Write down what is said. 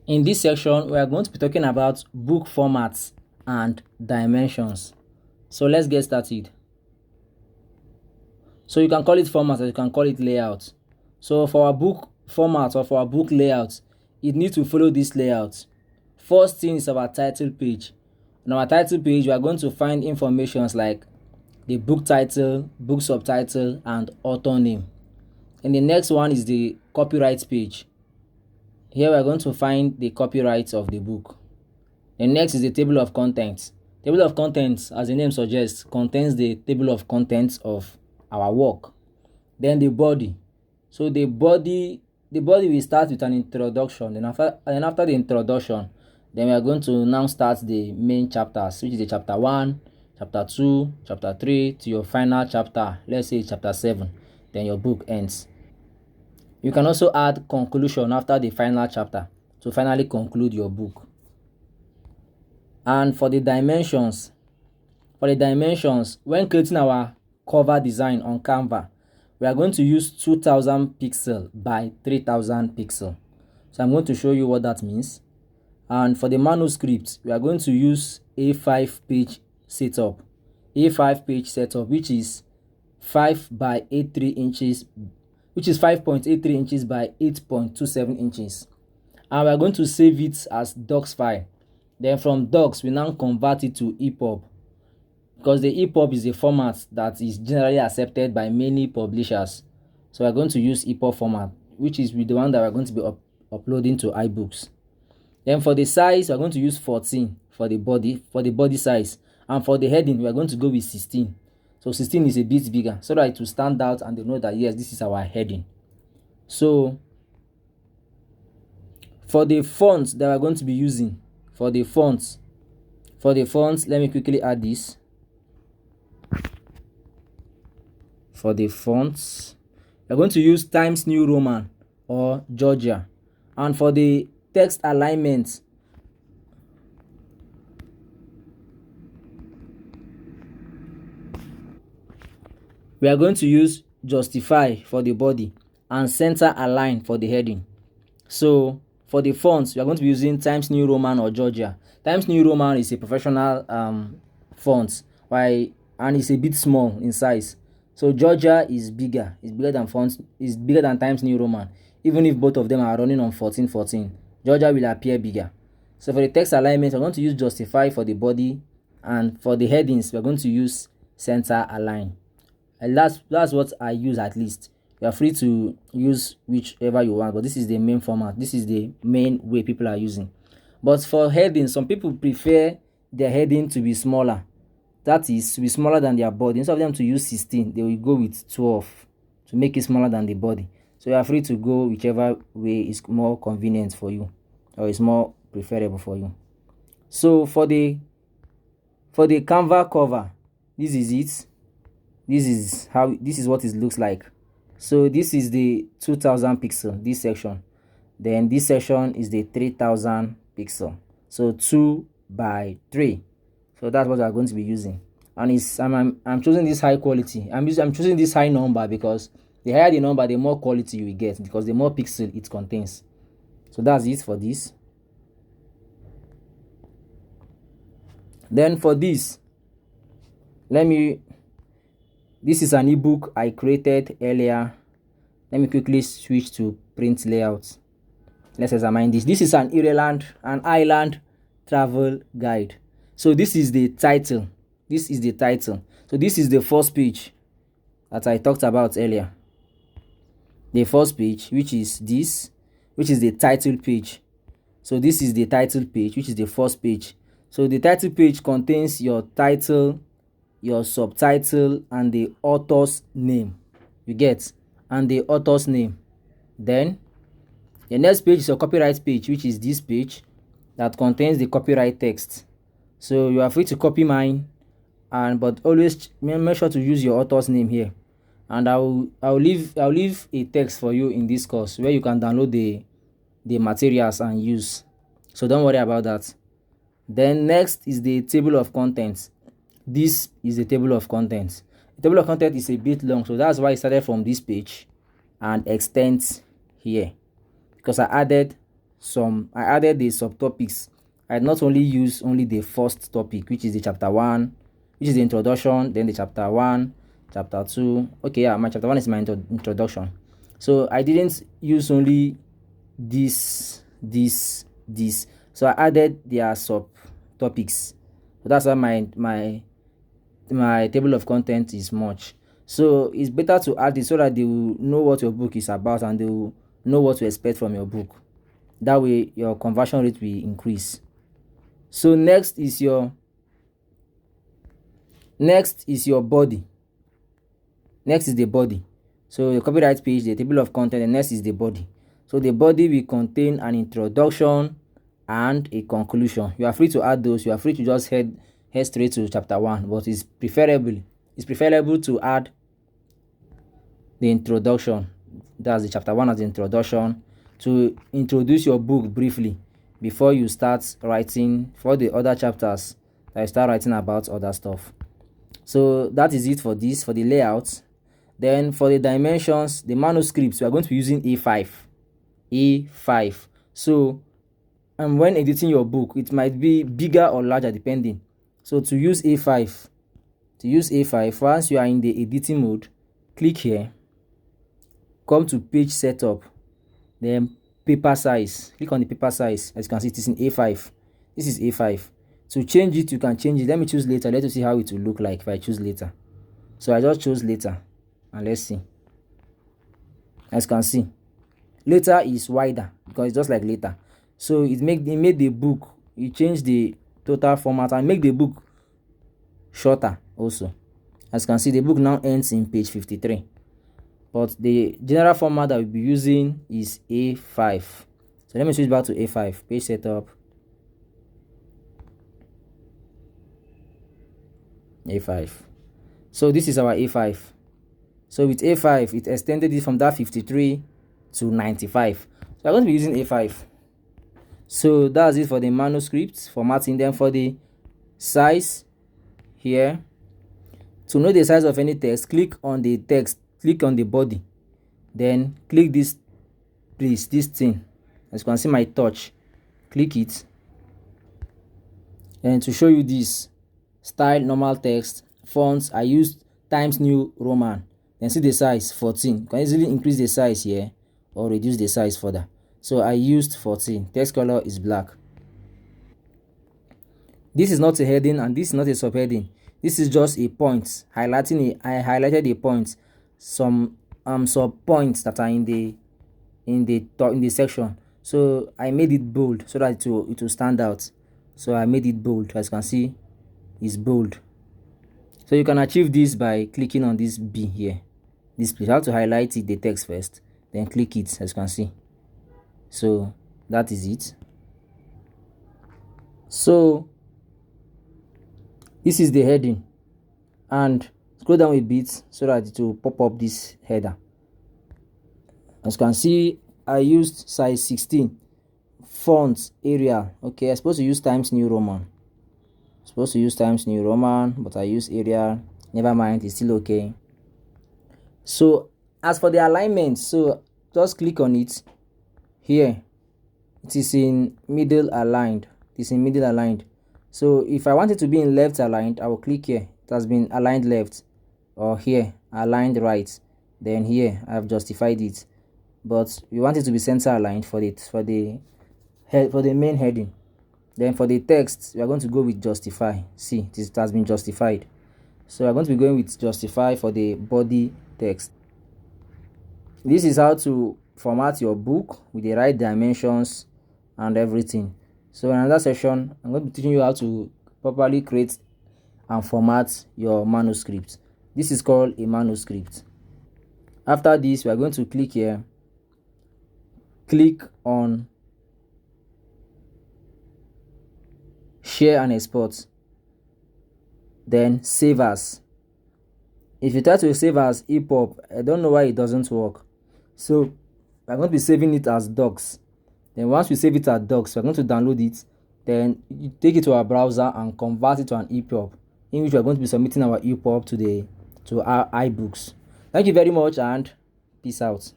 In this section, we are going to be talking about book formats and dimensions. So let's get started. So you can call it format or you can call it layout. So for our book format or for our book layout, it needs to follow this layout. First thing is our title page. On our title page, we are going to find informations like the book title, book subtitle, and author name. And the next one is the copyright page. Here we are going to find the copyright of the book. And next is the table of contents. Table of contents, as the name suggests, contains the table of contents of our work. Then the body. So the body will start with an introduction. Then after the introduction, then we are going to now start the main chapters, which is the chapter 1, chapter 2, chapter 3 to your final chapter. Let's say chapter 7. Then your book ends. You can also add conclusion after the final chapter to finally conclude your book. And for the dimensions, when creating our cover design on Canva, we are going to use 2000 pixel by 3000 pixel. So I'm going to show you what that means. And for the manuscript, we are going to use A5 page setup. A5 page setup, which is 5 by 83 inches, which is 5.83 inches by 8.27 inches. And we are going to save it as docs file. Then from docs, we now convert it to EPUB, because the EPUB is a format that is generally accepted by many publishers. So we're going to use EPUB format, which is the one that we're going to be uploading to iBooks. Then for the size, we're going to use 14 for the body size. And for the heading, we're going to go with 16. So 16 is a bit bigger so that it will stand out and they know that yes, this is our heading. So for the fonts that we're going to be using, for the fonts, let me quickly add this. For the fonts, we're going to use Times New Roman or Georgia. And for the text alignment, we are going to use Justify for the body and Center Align for the heading. So for the fonts, we are going to be using Times New Roman or Georgia. Times New Roman is a professional font, and it's a bit small in size. So Georgia is bigger. It's bigger than Times New Roman. Even if both of them are running on 1414, Georgia will appear bigger. So for the text alignment, we're going to use Justify for the body, and for the headings, we're going to use Center Align. And that's what I use at least. You are free to use whichever you want, but this is the main format. This is the main way people are using. But for heading, some people prefer their heading to be smaller. That is, to be smaller than their body. Instead of them to use 16, they will go with 12 to make it smaller than the body. So you are free to go whichever way is more convenient for you or is more preferable for you. So for the Canva cover, this is it. This is what it looks like. So this is the 2000 pixel, this section. Then this section is the 3000 pixel. So 2 by 3. So that's what I'm going to be using. And I'm choosing this high quality. I'm choosing this high number because the higher the number, the more quality you will get, because the more pixel it contains. So that's it for this. Then for this, this is an ebook I created earlier. Let me quickly switch to print layout. Let's examine this. This is an island travel guide. So this is the title. So this is the first page that I talked about earlier. The first page, which is the title page. So this is the title page, which is the first page. So the title page contains your title, your subtitle, and the author's name. You get? And the author's name. Then the next page is your copyright page, which is this page that contains the copyright text. So you are free to copy mine, but always make sure to use your author's name here. And I'll leave a text for you in this course where you can download the materials and use. So don't worry about that. Then next is the table of contents. This is the table of contents. The table of contents is a bit long, so that's why I started from this page and extends here, because I added I added the subtopics. I not only use only the first topic, which is the chapter 1, which is the introduction, then the chapter 1, chapter 2. Okay, yeah, my chapter 1 is my introduction. So I didn't use only this. So I added their subtopics. So that's why my table of content is much. So it's better to add it so that they will know what your book is about and they will know what to expect from your book. That way your conversion rate will increase. So next is your body. Next is the body. So the copyright page, the table of content, and next is the body. So the body will contain an introduction and a conclusion. You are free to add those. You are free to just head straight to chapter 1, but it's preferable to add the introduction. That's the chapter 1 as the introduction, to introduce your book briefly before you start writing for the other chapters that you start writing about other stuff. So that is it for this, for the layout. Then for the dimensions, the manuscripts, we are going to be using A5. So when editing your book, it might be bigger or larger depending. So to use A5, once you are in the editing mode, click here, come to page setup, then paper size, click on the paper size. As you can see, it is in A5. This is A5. To change it, you can change it. Let me choose later. Let's see how it will look like if I choose later. So I just chose later, and let's see. As you can see, later is wider because it's just like later. So it made the book, you change the total format and make the book shorter also. As you can see, the book now ends in page 53, but the general format that we'll be using is A5. So let me switch back to A5, page setup, A5. So this is our A5. So with A5, it extended it from that 53 to 95. So I'm going to be using A5. So that's it for the manuscripts formatting. Then for the size here, to know the size of any text, click on the text, click on the body, then click this thing. As you can see, my touch, click it, and to show you this style, normal text, fonts, I used Times New Roman. Then see the size 14. You can easily increase the size here or reduce the size further. So I used 14. Text color is black. This is not a heading and this is not a subheading. This is just a point, highlighting I highlighted a point, some sub points that are in the section. So I made it bold so that it will stand out. So I made it bold. As you can see, it's bold. So you can achieve this by clicking on this B here. This place, you have to highlight it, the text first, then click it, as you can see. So that is it. So this is the heading, and scroll down a bit so that it will pop up this header. As you can see, I used size 16, font Arial. Okay, I'm supposed to use Times New Roman. But I use Arial. Never mind, it's still okay. So as for the alignment, so just click on it here. It is in middle aligned. So if I want it to be in left aligned, I will click here. It has been aligned left, or here aligned right. Then here I have justified it. But we want it to be center aligned for the main heading. Then for the text, we are going to go with justify. See, it has been justified. So we're going to be going with justify for the body text. This is how to format your book with the right dimensions and everything. So in another session, I'm going to be teaching you how to properly create and format your manuscript. This is called a manuscript. After this, we are going to click here. Click on share and export, then save as. If you try to save as EPUB, I don't know why it doesn't work. So we're going to be saving it as docs. Then once we save it as docs, we're going to download it, then you take it to our browser and convert it to an EPUB, in which we're going to be submitting our EPUB to our iBooks. Thank you very much and peace out.